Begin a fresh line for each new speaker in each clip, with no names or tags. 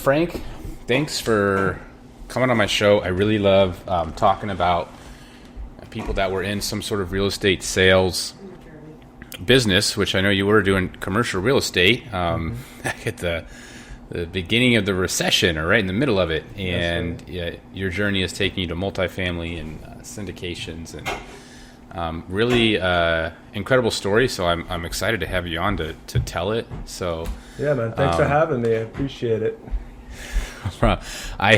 Frank, thanks for coming on my show. I really love talking about people that were in some sort of real estate sales business, which I know you were doing commercial real estate back at the beginning of the recession or right in the middle of it. And your journey is taking you to multifamily and syndications and really incredible story. So I'm excited to have you on to tell it. So
yeah, man, thanks for having me. I appreciate it.
I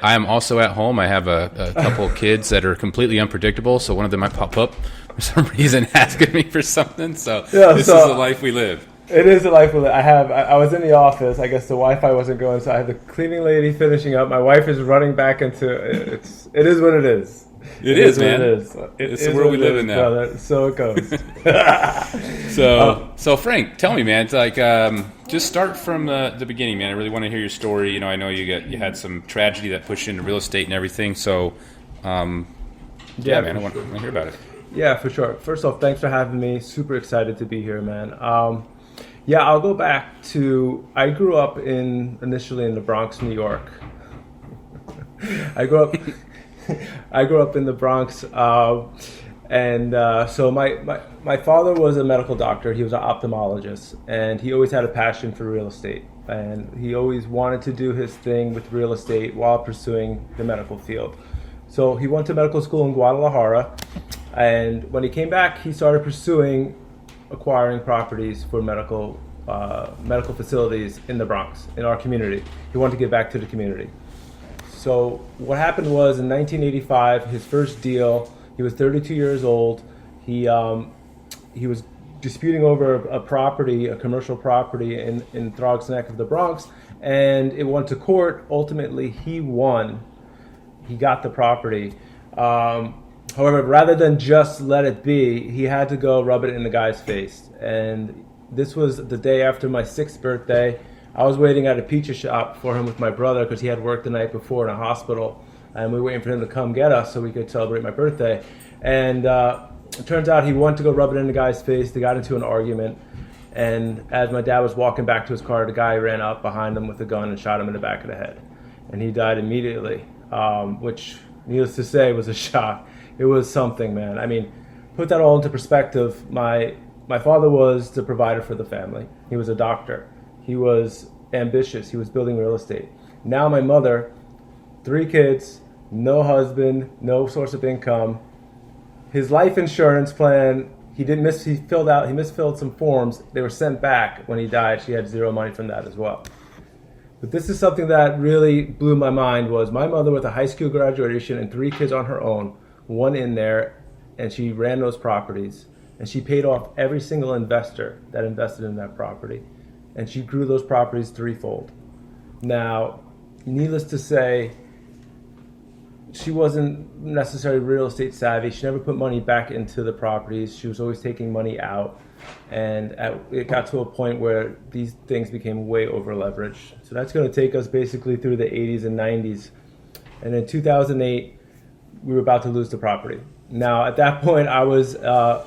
am also at home. I have a couple of kids that are completely unpredictable. So one of them might pop up for some reason asking me for something. So this is the life we live.
It is the life we live. I was in the office. I guess the Wi-Fi wasn't going, so I had the cleaning lady finishing up. My wife is running back into it. It is what it is.
It is, man.
It's
the world we live in now.
Brother. So it goes.
So Frank, tell me, man. It's like just start from the beginning, man. I really want to hear your story. You know, I know you had some tragedy that pushed you into real estate and everything. So, man, I want to hear about it.
Yeah, for sure. First off, thanks for having me. Super excited to be here, man. I'll go back to, I grew up initially in the Bronx, New York. I grew up in the Bronx, so my father was a medical doctor. He was an ophthalmologist, and he always had a passion for real estate. And he always wanted to do his thing with real estate while pursuing the medical field. So he went to medical school in Guadalajara, and when he came back, he started pursuing acquiring properties for medical facilities in the Bronx, in our community. He wanted to give back to the community. So what happened was in 1985, his first deal, he was 32 years old. He was disputing over a property, a commercial property in Throgs Neck of the Bronx, and it went to court. Ultimately, he won. He got the property. However, rather than just let it be, he had to go rub it in the guy's face. And this was the day after my 6th birthday. I was waiting at a pizza shop for him with my brother because he had worked the night before in a hospital. And we were waiting for him to come get us so we could celebrate my birthday. And it turns out he went to go rub it in the guy's face. They got into an argument. And as my dad was walking back to his car, the guy ran up behind him with a gun and shot him in the back of the head. And he died immediately, which, needless to say, was a shock. It was something, man. I mean, put that all into perspective. My father was the provider for the family. He was a doctor. He was ambitious. He was building real estate. Now my mother, 3 kids, no husband, no source of income. His life insurance plan, he misfilled some forms. They were sent back when he died. She had 0 money from that as well. But this is something that really blew my mind was my mother with a high school graduation and 3 kids on her own, one in there, and she ran those properties. And she paid off every single investor that invested in that property. And she grew those properties 3-fold. Now, needless to say, she wasn't necessarily real estate savvy. She never put money back into the properties. She was always taking money out. And it got to a point where these things became way over leveraged. So that's going to take us basically through the 80s and 90s. And in 2008, we were about to lose the property. Now, at that point, I was a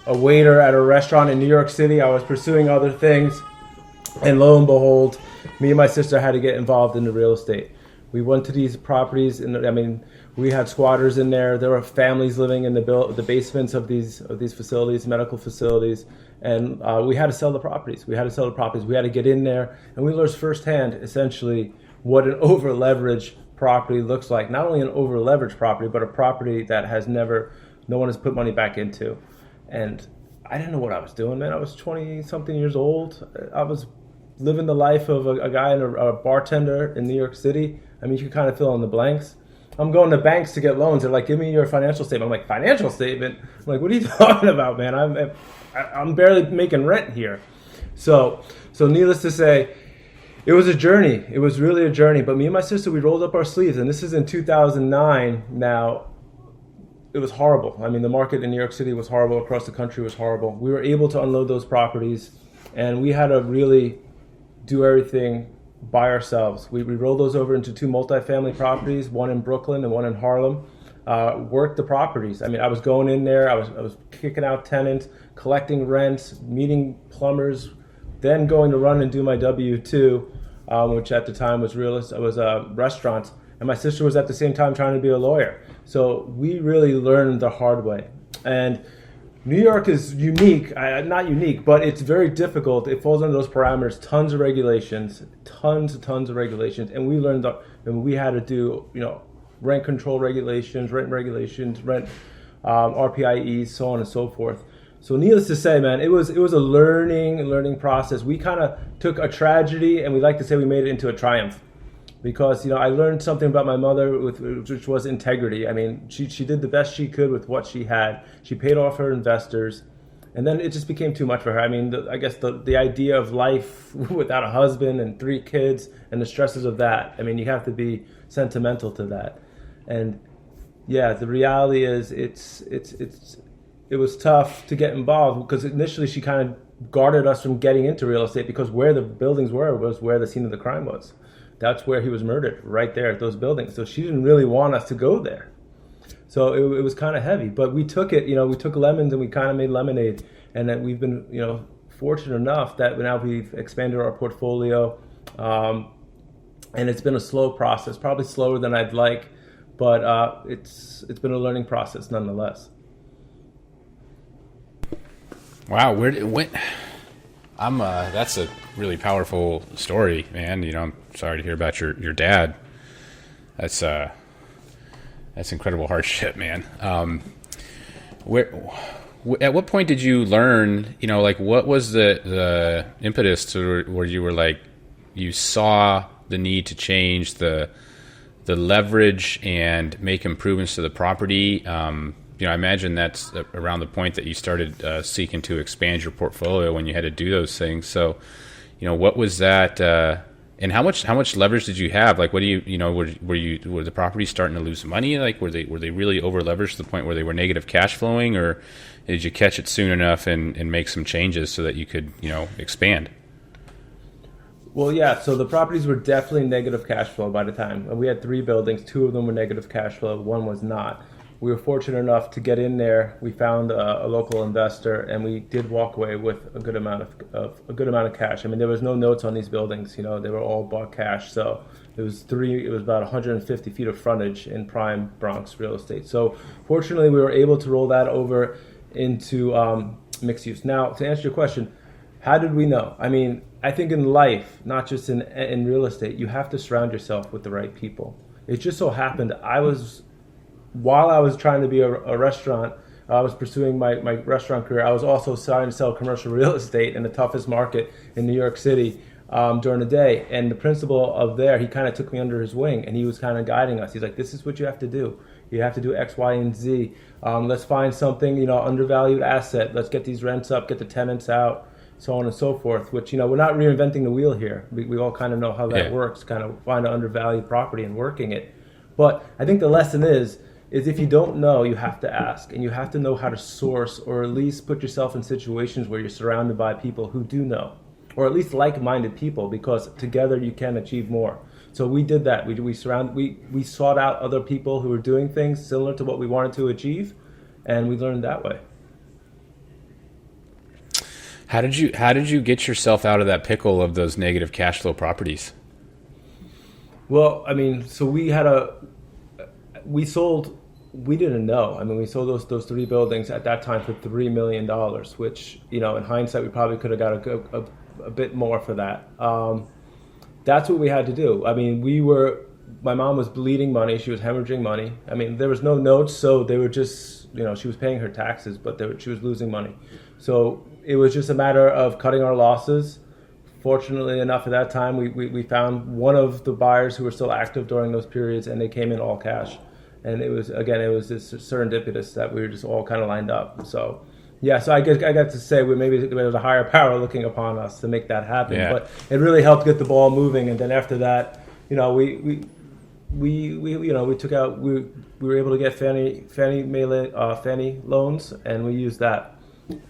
waiter at a restaurant in New York City. I was pursuing other things, and lo and behold, me and my sister had to get involved in the real estate. We went to these properties, and we had squatters in there. There were families living in the basements of these facilities, medical facilities, and we had to sell the properties. We had to get in there, and we learned firsthand, essentially, what an over-leveraged property looks like. Not only an over-leveraged property, but a property that no one has put money back into. And I didn't know what I was doing, man. I was 20-something years old. I was living the life of a guy and a bartender in New York City. I mean, you can kind of fill in the blanks. I'm going to banks to get loans. They're like, give me your financial statement. I'm like, financial statement? I'm like, what are you talking about, man? I'm barely making rent here. So needless to say, it was a journey. It was really a journey. But me and my sister, we rolled up our sleeves. And this is in 2009 now. It was horrible. I mean, the market in New York City was horrible. Across the country was horrible. We were able to unload those properties, and we had to really do everything by ourselves. We rolled those over into 2 multifamily properties, one in Brooklyn and one in Harlem. Worked the properties. I mean, I was going in there. I was kicking out tenants, collecting rents, meeting plumbers. then going to run and do my W-2, which at the time was restaurants, and my sister was at the same time trying to be a lawyer. So we really learned the hard way. And New York is unique, not unique, but it's very difficult. It falls under those parameters, tons of regulations, tons of regulations. And we learned that we had to do, rent control regulations, rent RPIEs, so on and so forth. So needless to say, man, it was a learning process. We kind of took a tragedy and we like to say we made it into a triumph. Because, I learned something about my mother, which was integrity. I mean, she did the best she could with what she had. She paid off her investors. And then it just became too much for her. I mean, I guess the idea of life without a husband and 3 kids and the stresses of that, I mean, you have to be sentimental to that. And, yeah, the reality is it was tough to get involved because initially she kind of guarded us from getting into real estate because where the buildings were was where the scene of the crime was. That's where he was murdered, right there at those buildings. So she didn't really want us to go there. So it was kind of heavy. But we took it, we took lemons and we kind of made lemonade. And that we've been, fortunate enough that now we've expanded our portfolio. And it's been a slow process, probably slower than I'd like. But it's been a learning process nonetheless.
Wow, that's a really powerful story, man. I'm sorry to hear about your dad. That's incredible hardship, man. At what point did you learn? What was the impetus to where you were like, you saw the need to change the leverage and make improvements to the property? I imagine that's around the point that you started seeking to expand your portfolio when you had to do those things. So, what was that, and how much leverage did you have? Like, what do were the properties starting to lose money? Like, were they really over leveraged to the point where they were negative cash flowing, or did you catch it soon enough and make some changes so that you could, expand?
Well, yeah, so the properties were definitely negative cash flow by the time. And we had 3 buildings, 2 of them were negative cash flow, 1 was not. We were fortunate enough to get in there. We found a local investor, and we did walk away with a good amount of cash. I mean, there was no notes on these buildings. They were all bought cash. So it was about 150 feet of frontage in prime Bronx real estate. So fortunately, we were able to roll that over into mixed use. Now, to answer your question, how did we know? I mean, I think in life, not just in real estate, you have to surround yourself with the right people. It just so happened while I was trying to be a restaurant, I was pursuing my restaurant career. I was also starting to sell commercial real estate in the toughest market in New York City during the day. And the principal of there, he kind of took me under his wing, and he was kind of guiding us. He's like, this is what you have to do. You have to do X, Y, and Z. Let's find something, undervalued asset. Let's get these rents up, get the tenants out, so on and so forth, which, we're not reinventing the wheel here. We all kind of know how that works, kind of find an undervalued property and working it. But I think the lesson is if you don't know, you have to ask, and you have to know how to source, or at least put yourself in situations where you're surrounded by people who do know, or at least like-minded people, because together you can achieve more. So we did that. We sought out other people who were doing things similar to what we wanted to achieve, and we learned that way.
How did you get yourself out of that pickle of those negative cash flow properties?
Well, I mean, so we didn't know. I mean, we sold those 3 buildings at that time for $3 million, which, in hindsight, we probably could have got a bit more for that. That's what we had to do. I mean, my mom was bleeding money. She was hemorrhaging money. I mean, there was no notes, so they were just, she was paying her taxes, but she was losing money. So it was just a matter of cutting our losses. Fortunately enough, at that time, we found one of the buyers who were still active during those periods, and they came in all cash. And it was this serendipitous that we were just all kind of lined up. So, yeah, so I got to say maybe there was a higher power looking upon us to make that happen. Yeah. But it really helped get the ball moving. And then after that, we took out, we were able to get Fannie loans, and we used that.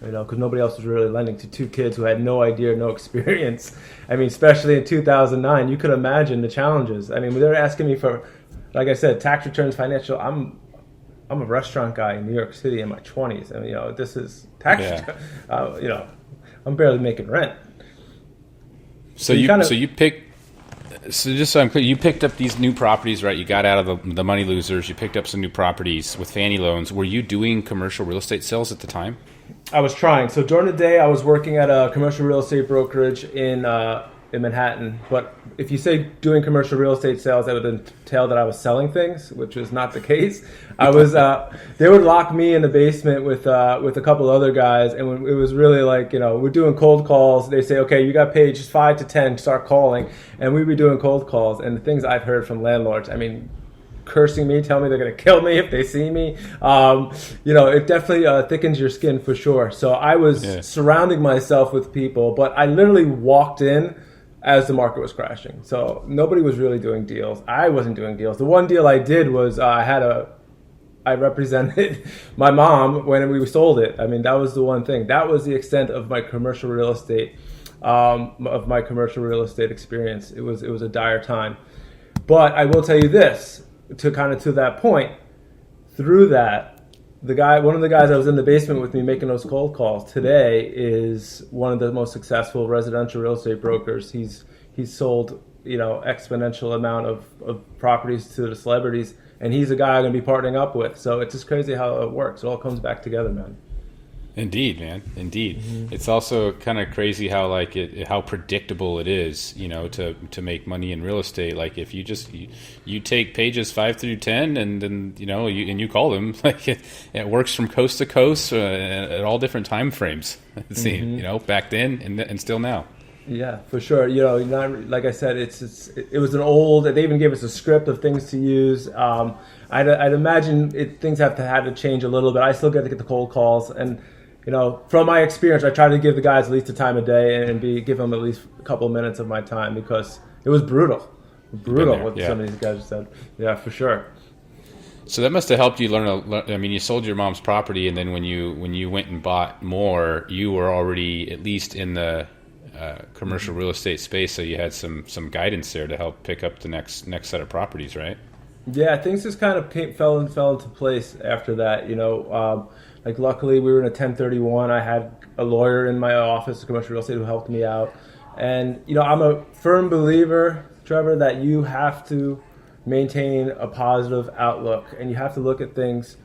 Because nobody else was really lending to 2 kids who had no idea, no experience. I mean, especially in 2009, you could imagine the challenges. I mean, they were asking me for, like I said, tax returns, financial. I'm a restaurant guy in New York City in my 20s, and this is tax return. I'm barely making rent.
So just so I'm clear, you picked up these new properties, right? You got out of the money losers. You picked up some new properties with Fannie loans. Were you doing commercial real estate sales at the time?
I was trying. So during the day, I was working at a commercial real estate brokerage in Manhattan. But if you say doing commercial real estate sales, that would entail that I was selling things, which was not the case. I was. They would lock me in the basement with a couple other guys, and when it was really like, we're doing cold calls. They say, okay, you got paid just 5 to 10, start calling, and we'd be doing cold calls. And the things I've heard from landlords, I mean, cursing me, telling me they're going to kill me if they see me. It definitely thickens your skin for sure. So I was surrounding myself with people, but I literally walked in as the market was crashing. So nobody was really doing deals. I wasn't doing deals. The one deal I did was I represented my mom when we sold it. I mean, that was the one thing. That was the extent of my commercial real estate, experience. It was a dire time. But I will tell you this, to that point, through that, one of the guys that was in the basement with me making those cold calls today is one of the most successful residential real estate brokers. He's sold, exponential amount of properties to the celebrities, and he's a guy I'm going to be partnering up with. So it's just crazy how it works. It all comes back together, man.
Indeed, man. Indeed.
Mm-hmm.
It's also kind of crazy how how predictable it is, to make money in real estate. Like if you take pages 5 through 10 and then, you call them, like it works from coast to coast at all different time frames. It seems, back then and still now.
Yeah, for sure. Like I said, it was an old. They even gave us a script of things to use. I'd imagine things had to change a little bit. I still get to get the cold calls, and from my experience, I try to give the guys at least a time of day and give them at least a couple of minutes of my time, because it was brutal what some of these guys said. Yeah, for sure.
So that must have helped you learn. I mean, you sold your mom's property, and then when you went and bought more, you were already at least in the commercial real estate space, so you had some guidance there to help pick up the next set of properties, right?
Yeah, things just kind of fell into place after that. Luckily we were in a 1031. I had a lawyer in my office, commercial real estate, who helped me out. And I'm a firm believer, Trevor, that you have to maintain a positive outlook, and you have to look at things.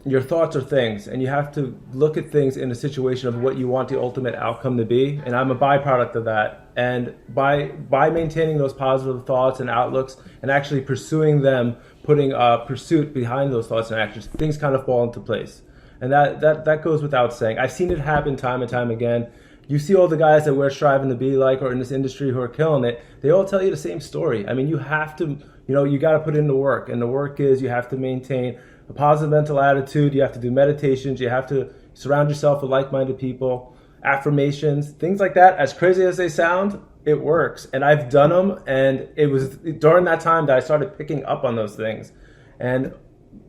Your thoughts are things, and you have to look at things in a situation of what you want the ultimate outcome to be. And I'm a byproduct of that. And by maintaining those positive thoughts and outlooks and actually pursuing them, putting a pursuit behind those thoughts and actions, things kind of fall into place. And that goes without saying. I've seen it happen time and time again. You see all the guys that we're striving to be like, or in this industry who are killing it, they all tell you the same story. I mean, you have to, you got to put in the work. And the work is you have to maintain a positive mental attitude. You have to do meditations. You have to surround yourself with like-minded people, affirmations, things like that. As crazy as they sound, it works. And I've done them. And it was during that time that I started picking up on those things. And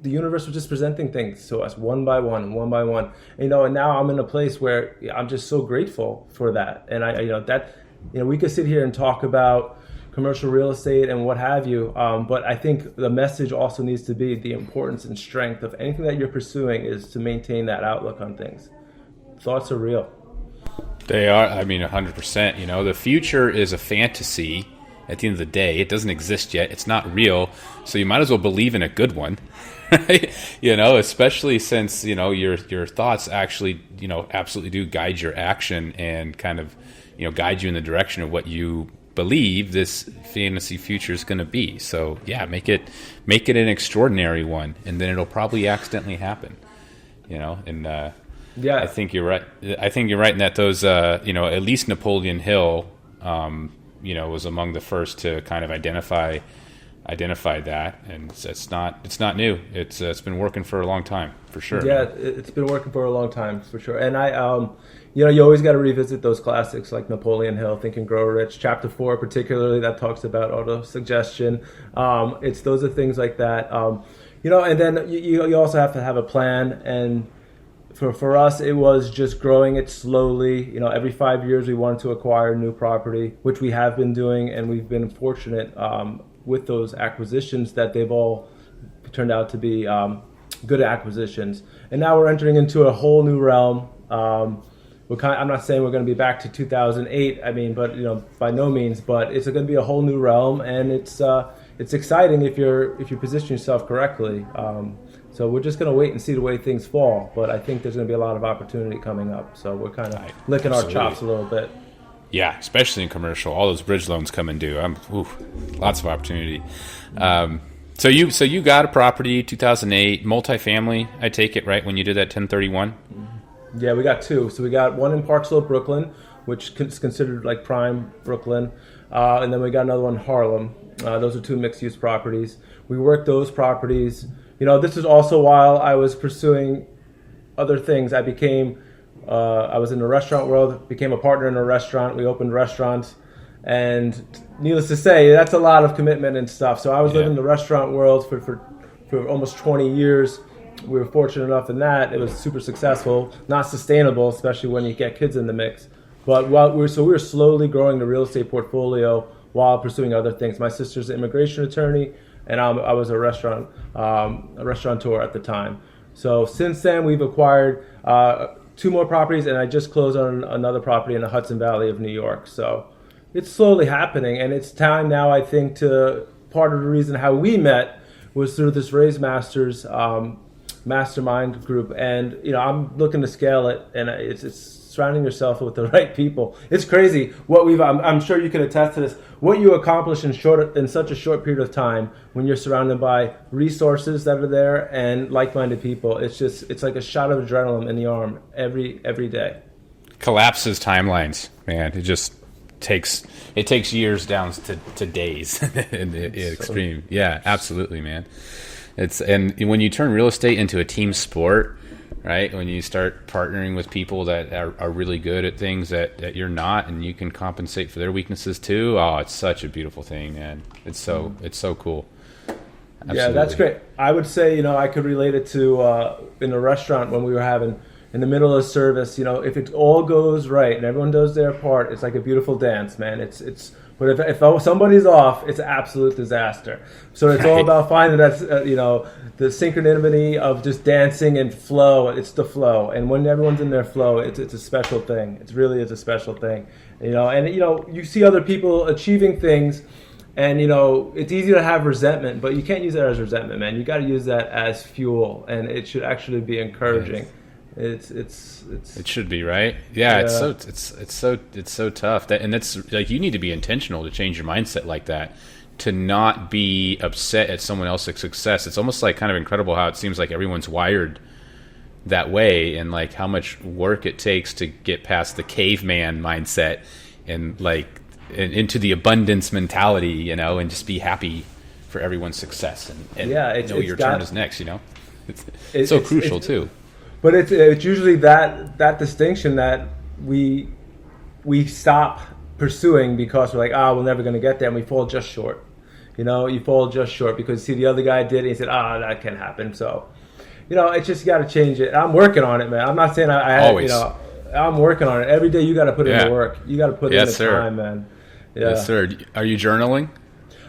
the universe was just presenting things to us one by one. And now I'm in a place where I'm just so grateful for that. And we could sit here and talk about commercial real estate and what have you. But I think the message also needs to be the importance and strength of anything that you're pursuing is to maintain that outlook on things. Thoughts are real.
They are. I mean, 100%. The future is a fantasy. At the end of the day, it doesn't exist yet. It's not real. So you might as well believe in a good one, right? Especially since, your thoughts actually, absolutely do guide your action and kind of, guide you in the direction of what you believe this fantasy future is going to be. So yeah, make it an extraordinary one, and then it'll probably accidentally happen, and yeah, I think you're right. I think you're right in that those, at least Napoleon Hill, was among the first to kind of identify that, and it's not new. It's been working for a long time, for sure.
Yeah, it's been working for a long time, for sure. And I, you always got to revisit those classics like Napoleon Hill, Think and Grow Rich, Chapter 4 particularly, that talks about auto-suggestion. Those are things like that. And then you also have to have a plan. And for us, it was just growing it slowly. Every 5 years we wanted to acquire new property, which we have been doing, and we've been fortunate with those acquisitions that they've all turned out to be good acquisitions. And now we're entering into a whole new realm. I'm not saying we're going to be back to 2008. I mean, but by no means. But it's going to be a whole new realm, and it's exciting if you position yourself correctly. So we're just going to wait and see the way things fall. But I think there's going to be a lot of opportunity coming up. So we're kind of licking our chops a little bit.
Yeah, especially in commercial. All those bridge loans coming due. Lots of opportunity. So you got a property, 2008, multifamily, I take it, right, when you did that 1031?
Yeah, we got two. So we got one in Park Slope, Brooklyn, which is considered like prime Brooklyn. And then we got another one in Harlem. Those are two mixed-use properties. We worked those properties. This is also while I was pursuing other things. I was in the restaurant world, became a partner in a restaurant. We opened restaurants. And needless to say, that's a lot of commitment and stuff. So I was living in the restaurant world for almost 20 years. We were fortunate enough in that. It was super successful, not sustainable, especially when you get kids in the mix. But we were slowly growing the real estate portfolio while pursuing other things. My sister's an immigration attorney, and I was a restaurateur at the time. So since then, we've acquired two more properties, and I just closed on another property in the Hudson Valley of New York. So it's slowly happening, and it's time now, I think, part of the reason how we met was through this Raise Masters mastermind group. And, I'm looking to scale it, and it's surrounding yourself with the right people. It's crazy what I'm sure you can attest to this, what you accomplish in such a short period of time when you're surrounded by resources that are there and like-minded people. It's like a shot of adrenaline in the arm every day.
Collapses timelines, man. It takes years down to days in the extreme. Yeah, absolutely, man. And when you turn real estate into a team sport, right? When you start partnering with people that are really good at things that you're not, and you can compensate for their weaknesses too. Oh, it's such a beautiful thing, man. It's so cool. Absolutely.
Yeah, that's great. I would say, I could relate it to in a restaurant when we were having in the middle of service. If it all goes right and everyone does their part, it's like a beautiful dance, man. But if somebody's off, it's an absolute disaster. So it's all about finding that, the synchronity of just dancing and flow. It's the flow. And when everyone's in their flow, it's a special thing. It really is a special thing. You see other people achieving things, and, it's easy to have resentment, but you can't use that as resentment, man. You got to use that as fuel, and it should actually be encouraging. Yes.
It should be, right? Yeah. It's so tough and it's like you need to be intentional to change your mindset like that, to not be upset at someone else's success. It's almost like kind of incredible how it seems like everyone's wired that way, and like how much work it takes to get past the caveman mindset and into the abundance mentality, and just be happy for everyone's success and know your turn is next. It's so crucial too.
But it's usually that distinction that we stop pursuing because we're like, we're never going to get there, and we fall just short. You fall just short because the other guy did it, and he said, that can't happen. So, it's just got to change it. I'm working on it, man. I'm not saying I'm working on it. Every day you got to put in the work. You got to put in the time, man. Yeah.
Yes, sir. Are you journaling?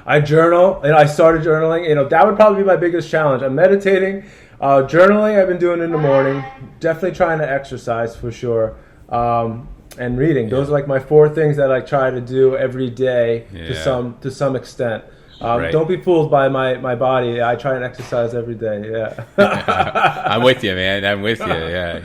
I journal, and I started journaling. That would probably be my biggest challenge. I'm meditating. Journaling, I've been doing in the morning. Definitely trying to exercise for sure. And reading. Those are like my four things that I try to do every day to some extent. Don't be fooled by my body. I try and exercise every day. Yeah.
I'm with you, man. I'm with you. Yeah.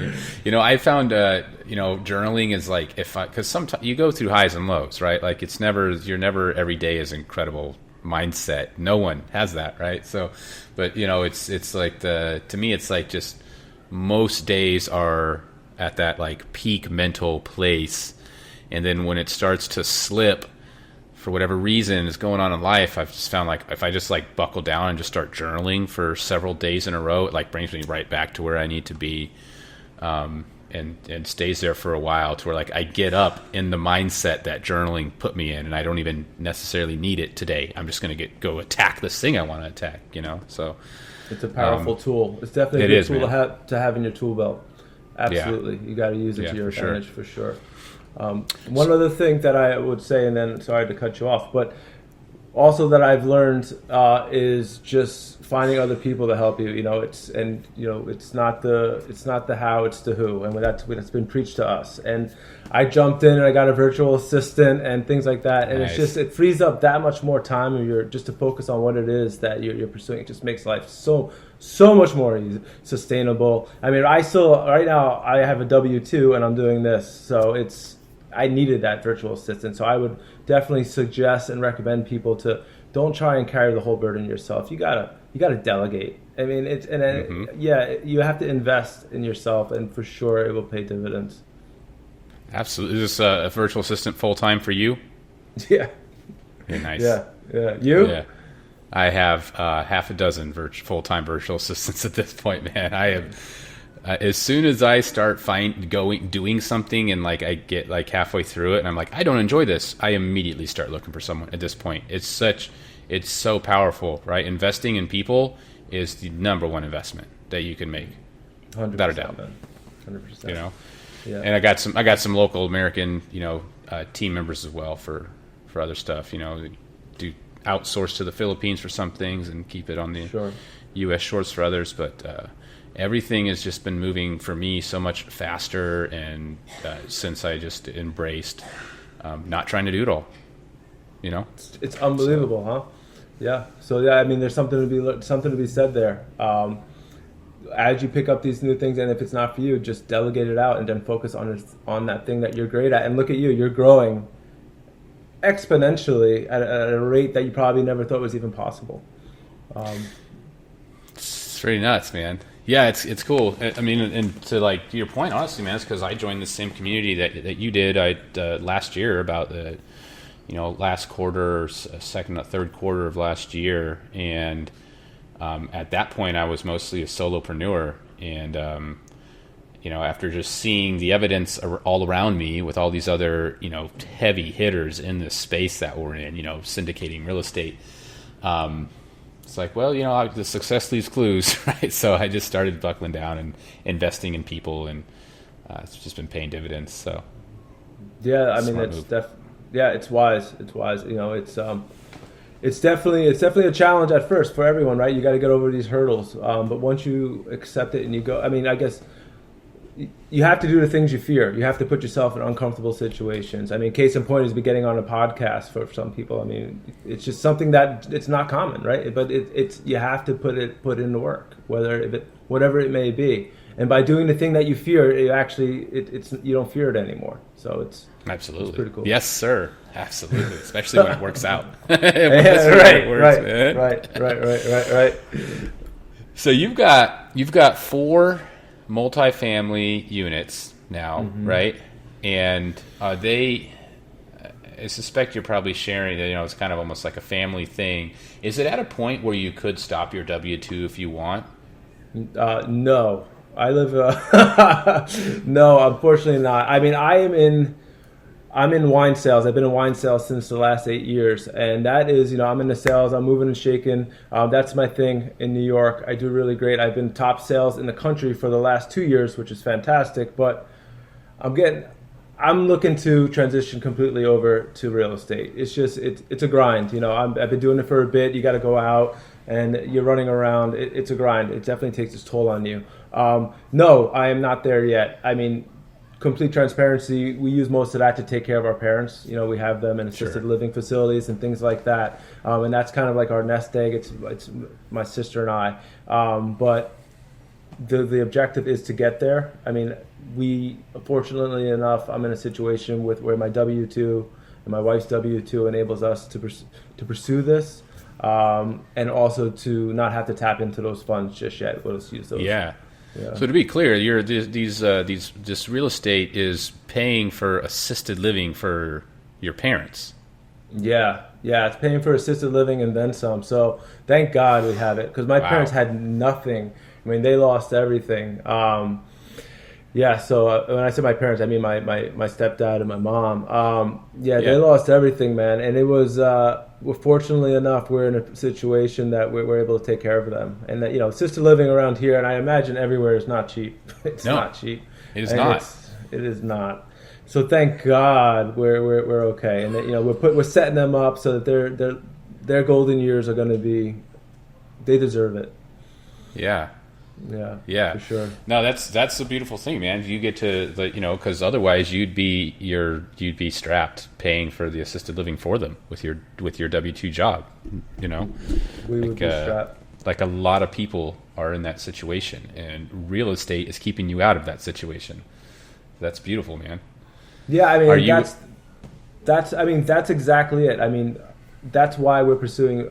I found, journaling is like because sometimes you go through highs and lows, right? Like you're never every day is incredible mindset. No one has that, right? So, but it's like to me, it's like just most days are at that like peak mental place, and then when it starts to slip for whatever reason is going on in life, I've just found like if I just like buckle down and just start journaling for several days in a row, it like brings me right back to where I need to be, and stays there for a while to where like I get up in the mindset that journaling put me in, and I don't even necessarily need it today. I'm just going to go attack this thing I want to attack, So
it's a powerful tool. It's definitely a good tool to have in your tool belt. Absolutely. You got to use it to your advantage for sure. One other thing that I would say, and then sorry to cut you off, but also that I've learned is just finding other people to help you. It's not the how, it's the who, and that's been preached to us. And I jumped in and I got a virtual assistant and things like that, and
Nice.
it frees up that much more time of your just to focus on what it is that you're pursuing. It just makes life so much more easy, sustainable. I mean, right now I have a W-2 and I'm doing this, so I needed that virtual assistant. So I would definitely suggest and recommend people to don't try and carry the whole burden yourself. You gotta delegate. I mean, you have to invest in yourself, and for sure it will pay dividends.
Absolutely. Is this a virtual assistant full time for you?
Yeah.
Yeah, nice.
Yeah. You?
Yeah. I have half a dozen full time virtual assistants at this point, man. I have. As soon as I start doing something and like I get like halfway through it and I'm like, I don't enjoy this, I immediately start looking for someone. At this point, it's so powerful, right? Investing in people is the number one investment that you can make,
100%,
without a doubt.
man. 100%.
You know,
Yeah.
and I got some local American, team members as well for other stuff. Do outsource to the Philippines for some things and keep it on the
Sure.
U.S. shores for others, but. Everything has just been moving for me so much faster, and since I just embraced not trying to do it all,
It's unbelievable, huh? Yeah. So I mean, there's something to be said there. As you pick up these new things, and if it's not for you, just delegate it out, and then focus on that thing that you're great at. And look at you, you're growing exponentially at a rate that you probably never thought was even possible.
It's pretty nuts, man. Yeah, it's cool. I mean, and to your point, honestly, man, it's because I joined the same community that you did. Last year, about the last quarter, second, third quarter of last year, and at that point, I was mostly a solopreneur, and after just seeing the evidence all around me with all these other heavy hitters in this space that we're in, syndicating real estate. It's like, well, the success leaves clues, right? So I just started buckling down and investing in people, and it's just been paying dividends. So
yeah, I mean,
smart
it's
move.
it's wise. It's wise. It's definitely a challenge at first for everyone, right? You got to get over these hurdles, but once you accept it and you go, I mean, I guess you have to do the things you fear. You have to put yourself in uncomfortable situations. I mean, case in point is getting on a podcast for some people. I mean, it's just something that it's not common, right? But it's you have to put in the work, whatever it may be. And by doing the thing that you fear, you don't fear it anymore. So it's
Absolutely.
It's pretty cool.
Yes, sir. Absolutely. Especially when it works out.
Right.
So you've got 4 multifamily units now, right? And I suspect you're probably sharing that, it's kind of almost like a family thing. Is it at a point where you could stop your W-2 if you want?
No, I live. No, unfortunately not. I mean, I'm in wine sales. I've been in wine sales since the last 8 years, and that is, I'm in the sales. I'm moving and shaking. That's my thing in New York. I do really great. I've been top sales in the country for the last 2 years, which is fantastic. But I'm looking to transition completely over to real estate. It's a grind. I've been doing it for a bit. You got to go out and you're running around. It's a grind. It definitely takes its toll on you. No, I am not there yet. I mean, complete transparency, we use most of that to take care of our parents. We have them in assisted living facilities and things like that. And that's kind of like our nest egg. It's my sister and I. But the objective is to get there. I mean, fortunately enough, I'm in a situation where my W-2 and my wife's W-2 enables us to pursue this. And also to not have to tap into those funds just yet. We'll just use those.
Yeah. So to be clear, this real estate is paying for assisted living for your parents.
Yeah, it's paying for assisted living and then some. So thank God we have it, because my parents had nothing. I mean, they lost everything. So when I say my parents, I mean my stepdad and my mom. They lost everything, man. And it was, fortunately enough, we're in a situation that we're able to take care of them. And that, assisted living around here, and I imagine everywhere, is not cheap. It's not cheap.
It is not.
It is not. So thank God we're okay. And that, we're setting them up so that their golden years are going to be, they deserve it.
Yeah.
Yeah, for sure.
No, that's the beautiful thing, man. You get to, because otherwise you'd be strapped paying for the assisted living for them with your W-2 job.
We would be strapped.
Like a lot of people are in that situation, and real estate is keeping you out of that situation. That's beautiful, man.
Yeah, I mean, that's exactly it. I mean, that's why I'm pursuing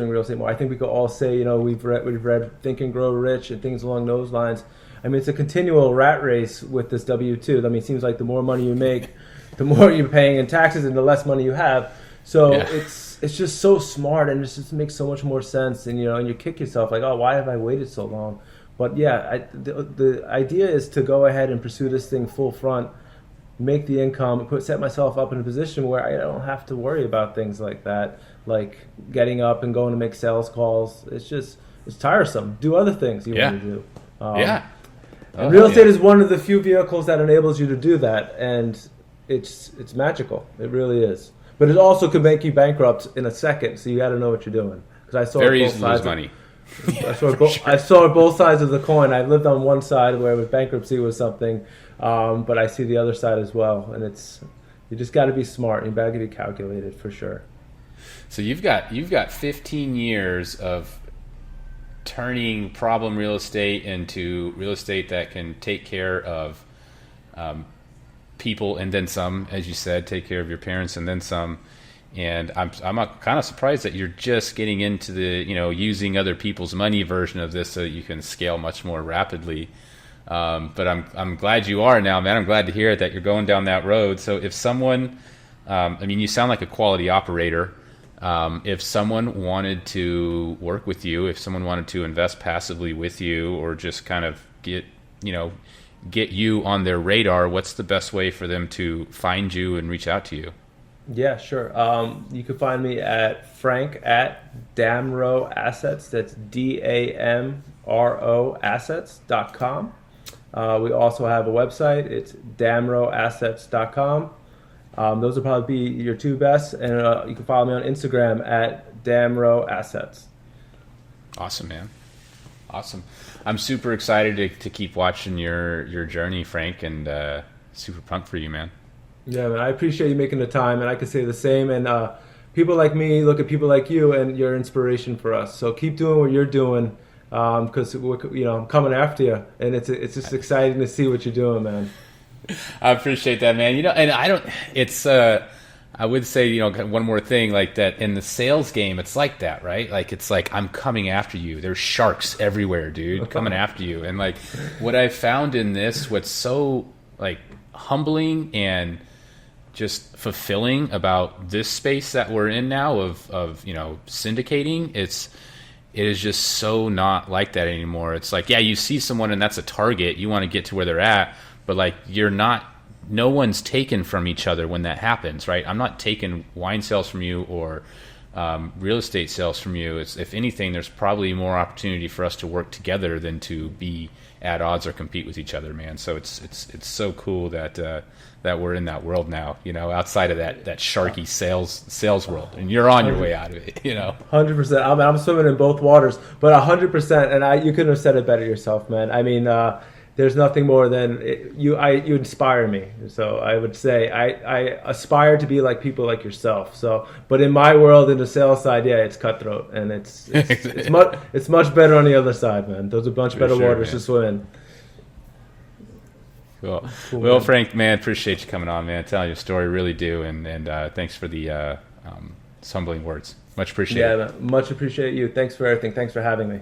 real estate more. I think we could all say, we've read Think and Grow Rich and things along those lines. I mean, it's a continual rat race with this W-2. I mean, it seems like the more money you make, the more you're paying in taxes and the less money you have. So it's just so smart, and it just makes so much more sense. And and you kick yourself like, oh, why have I waited so long? But yeah, the idea is to go ahead and pursue this thing full front, make the income, set myself up in a position where I don't have to worry about things like that, like getting up and going to make sales calls. It's tiresome. Do other things you want to do. And real estate is one of the few vehicles that enables you to do that, and it's magical. It really is. But it also could make you bankrupt in a second, so you got to know what you're doing. Because I saw
very easy to lose money.
I saw both sides of the coin. I lived on one side where bankruptcy was something, but I see the other side as well. And you just got to be smart. You got to be calculated for sure.
So you've got 15 years of turning problem real estate into real estate that can take care of people and then some, as you said, take care of your parents and then some. And I'm kind of surprised that you're just getting into the using other people's money version of this so that you can scale much more rapidly. But I'm glad you are now, man. I'm glad to hear that you're going down that road. So if someone, you sound like a quality operator. If someone wanted to work with you, if someone wanted to invest passively with you, or just kind of get you on their radar, what's the best way for them to find you and reach out to you?
Yeah, sure. You can find me at Frank at Damro Assets. That's DAMRO Assets.com. We also have a website. It's damroassets.com. Those will probably be your two best. And you can follow me on Instagram at Damro Assets.
Awesome, man. Awesome. I'm super excited to keep watching your journey, Frank, and super pumped for you, man.
Yeah, man, I appreciate you making the time, and I can say the same. And people like me look at people like you, and you're inspiration for us. So keep doing what you're doing, because I'm coming after you, and it's just exciting to see what you're doing, man.
I appreciate that, man. And I don't. It's I would say one more thing, like that in the sales game, it's like that, right? Like it's like I'm coming after you. There's sharks everywhere, dude, coming after you. And like what I found in this, what's so like humbling and just fulfilling about this space that we're in now of syndicating, it is just so not like that anymore. It's like, yeah, you see someone and that's a target, you want to get to where they're at, but like no one's taken from each other when that happens, right? I'm not taking wine sales from you or real estate sales from you. If anything, there's probably more opportunity for us to work together than to be at odds or compete with each other, man. So it's so cool that we're in that world now, outside of that sharky sales world, and you're on your way out of it,
100%. I'm swimming in both waters, but 100%. And you couldn't have said it better yourself, man. I mean, there's nothing more than you inspire me. So I would say I aspire to be like people like yourself. So, but in my world, in the sales side, yeah, it's cutthroat, and it's much better on the other side, man. Those are much better waters to swim in.
Cool. Well, Frank, man, appreciate you coming on, man. Telling your story, really do, and thanks for the humbling words. Much appreciated.
Yeah, man, much appreciate you. Thanks for everything. Thanks for having me.